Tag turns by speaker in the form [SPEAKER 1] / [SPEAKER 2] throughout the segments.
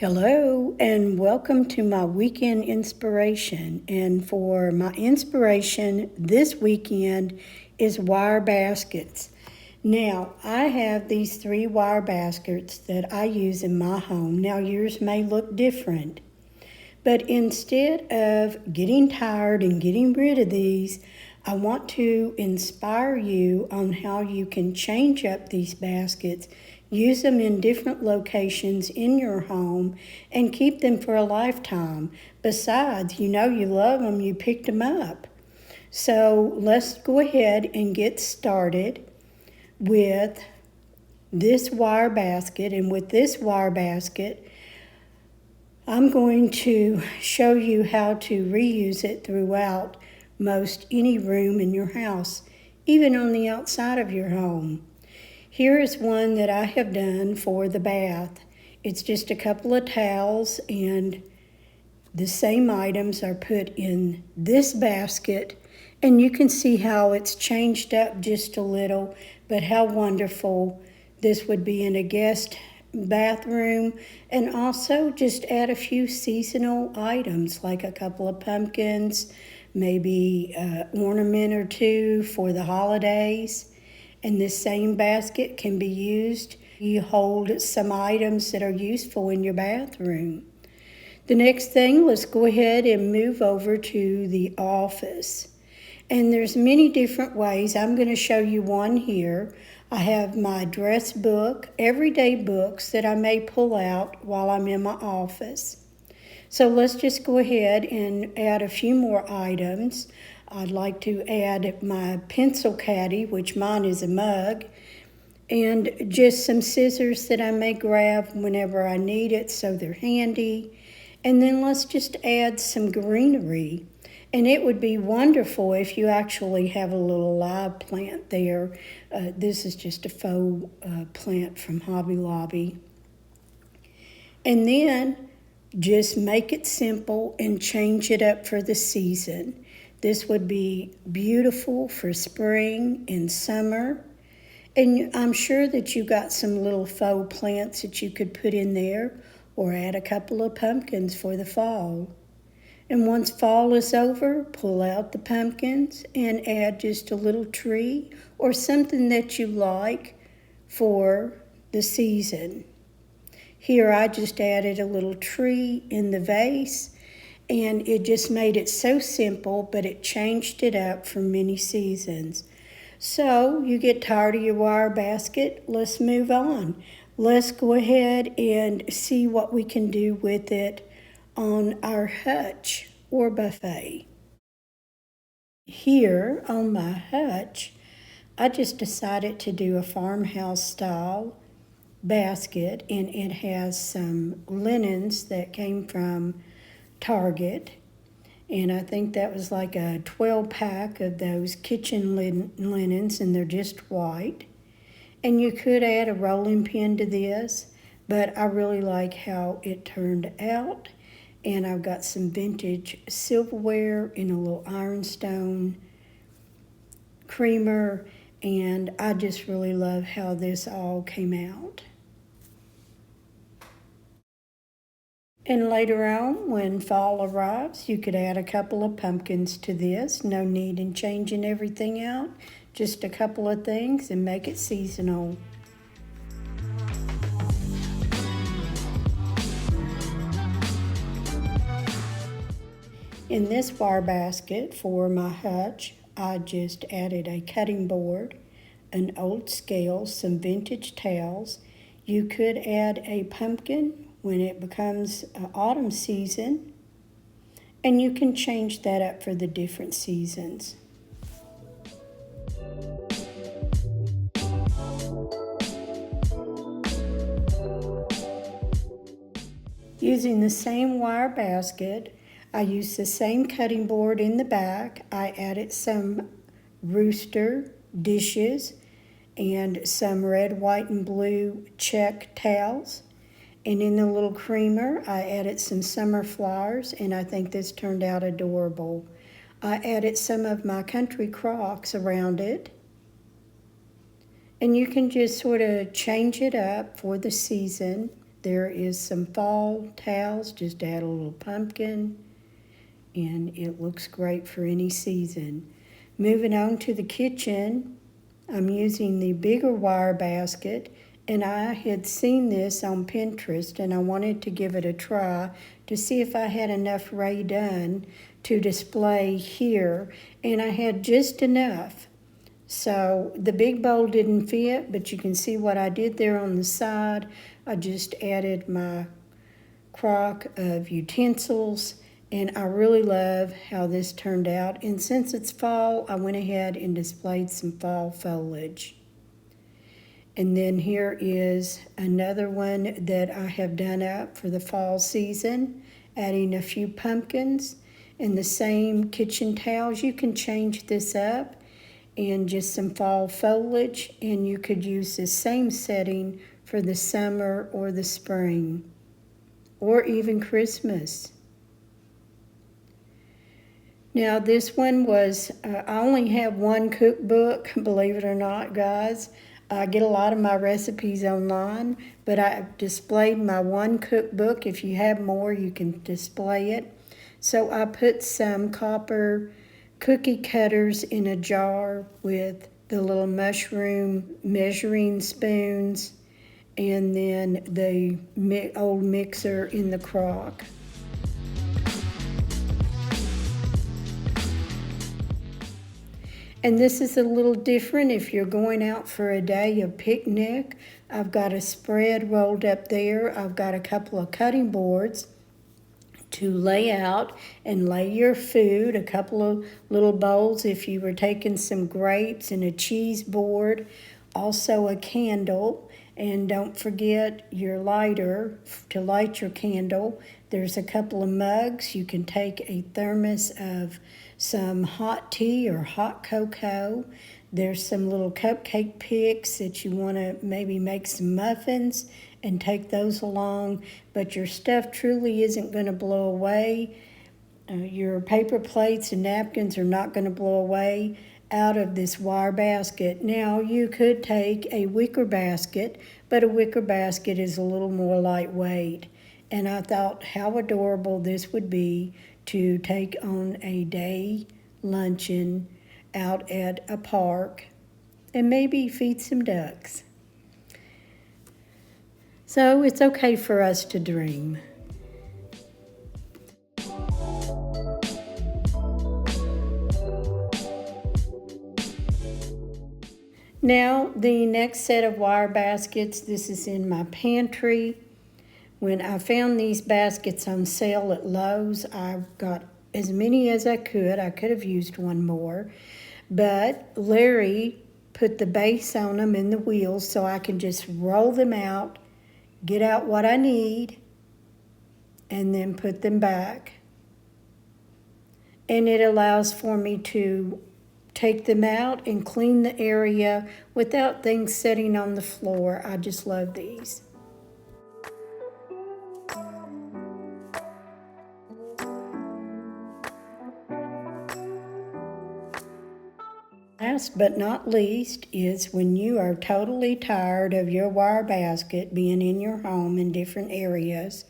[SPEAKER 1] Hello, and welcome to my weekend inspiration. And for my inspiration this weekend is wire baskets. Now, I have these 3 wire baskets that I use in my home. Now, yours may look different, but instead of getting tired and getting rid of these, I want to inspire you on how you can change up these baskets, use them in different locations in your home, and keep them for a lifetime. Besides, you know you love them, you picked them up. So let's go ahead and get started with this wire basket. And with this wire basket, I'm going to show you how to reuse it throughout most any room in your house, even on the outside of your home. Here is one that I have done for the bath. It's just a couple of towels, and the same items are put in this basket, and you can see how it's changed up just a little, but how wonderful this would be in a guest bathroom. And also just add a few seasonal items like a couple of pumpkins, maybe an ornament or two for the holidays. And this same basket can be used. You hold some items that are useful in your bathroom. The next thing, let's go ahead and move over to the office. And there's many different ways. I'm going to show you one here. I have my dress book, everyday books that I may pull out while I'm in my office. So let's just go ahead and add a few more items. I'd like to add my pencil caddy, which mine is a mug, and just some scissors that I may grab whenever I need it, so they're handy. And then let's just add some greenery. And it would be wonderful if you actually have a little live plant there. This is just a faux plant from Hobby Lobby. And then just make it simple and change it up for the season. This would be beautiful for spring and summer. And I'm sure that you got some little faux plants that you could put in there, or add a couple of pumpkins for the fall. And once fall is over, pull out the pumpkins and add just a little tree or something that you like for the season. Here I just added a little tree in the vase, and it just made it so simple, but it changed it up for many seasons. So you get tired of your wire basket, let's move on. Let's go ahead and see what we can do with it on our hutch or buffet. Here on my hutch, I just decided to do a farmhouse style basket, and it has some linens that came from Target, and I think that was like a 12-pack of those kitchen linens, and they're just white. And you could add a rolling pin to this, but I really like how it turned out. And I've got some vintage silverware in a little ironstone creamer, and I just really love how this all came out. And later on, when fall arrives, you could add a couple of pumpkins to this. No need in changing everything out, just a couple of things, and make it seasonal. In this wire basket for my hutch, I just added a cutting board, an old scale, some vintage towels. You could add a pumpkin when it becomes autumn season, and you can change that up for the different seasons. Using the same wire basket, I used the same cutting board in the back. I added some rooster dishes and some red, white, and blue check towels. And in the little creamer, I added some summer flowers, and I think this turned out adorable. I added some of my country Crocs around it. And you can just sort of change it up for the season. there is some fall towels. Just add a little pumpkin, and it looks great for any season. Moving on to the kitchen, I'm using the bigger wire basket, and I had seen this on Pinterest, and I wanted to give it a try to see if I had enough ray done to display here, and I had just enough. So the big bowl didn't fit, but you can see what I did there on the side. I just added my crock of utensils, and I really love how this turned out. And since it's fall, I went ahead and displayed some fall foliage. And then here is another one that I have done up for the fall season, adding a few pumpkins and the same kitchen towels. You can change this up and just some fall foliage, and you could use the same setting for the summer or the spring or even Christmas. Now this one was, I only have one cookbook, believe it or not, guys. I get a lot of my recipes online, but I displayed my one cookbook. If you have more, you can display it. So I put some copper cookie cutters in a jar with the little mushroom measuring spoons, and then the old mixer in the crock. And this is a little different if you're going out for a day of picnic. I've got a spread rolled up there. I've got a couple of cutting boards to lay out and lay your food, a couple of little bowls if you were taking some grapes, and a cheese board, also a candle. And don't forget your lighter to light your candle. There's a couple of mugs. You can take a thermos of some hot tea or hot cocoa. There's some little cupcake picks that you want to maybe make some muffins and take those along. But your stuff truly isn't going to blow away. Your paper plates and napkins are not going to blow away out of this wire basket. Now you could take a wicker basket, but a wicker basket is a little more lightweight. And I thought how adorable this would be to take on a day luncheon out at a park and maybe feed some ducks. So it's okay for us to dream. Now the next set of wire baskets, this is in my pantry. When I found these baskets on sale at Lowe's, I got as many as I could. I could have used one more, but Larry put the base on them in the wheels so I can just roll them out, get out what I need, and then put them back. And it allows for me to take them out and clean the area without things sitting on the floor. I just love these. Last but not least is when you are totally tired of your wire basket being in your home in different areas,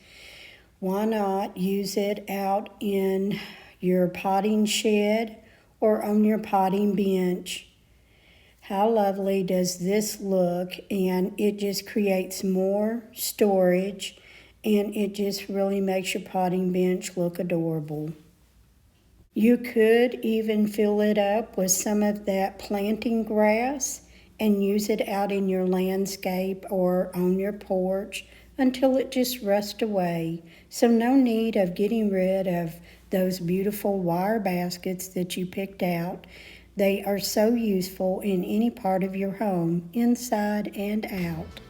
[SPEAKER 1] why not use it out in your potting shed or on your potting bench? How lovely does this look? And it just creates more storage, and it just really makes your potting bench look adorable. You could even fill it up with some of that planting grass and use it out in your landscape or on your porch until it just rusts away. So no need of getting rid of those beautiful wire baskets that you picked out. They are so useful in any part of your home, inside and out.